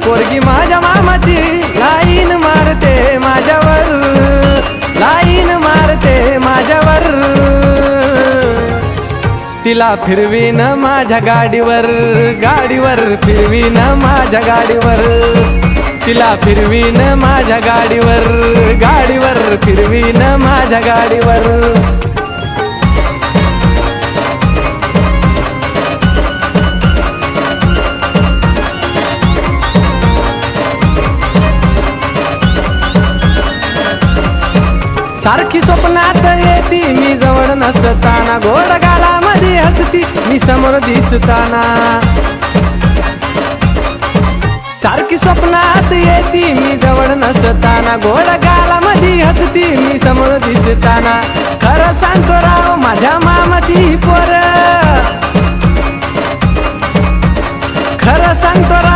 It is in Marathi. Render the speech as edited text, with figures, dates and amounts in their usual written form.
पोरगी माझ्या मामाची लाईन मारते माझ्यावर, लाईन मारते माझ्यावर. तिला फिरवीन माझ्या गाडीवर, गाडीवर फिरवीन माझ्या गाडीवर. तिला फिरवीन माझ्या गाडीवर, गाडीवर फिरवीन माझ्या गाडीवर. सारखी स्वप्नात येती मी जवळ नसताना, गोड गालामध्ये हसती मी समोर दिसताना. सारखी स्वप्नात येती मी जवळ नसताना, गोड गालामध्ये हसती मी समोर दिसताना. खरं सांगतो राव माझ्या मामाची पोर, खरं सांगतो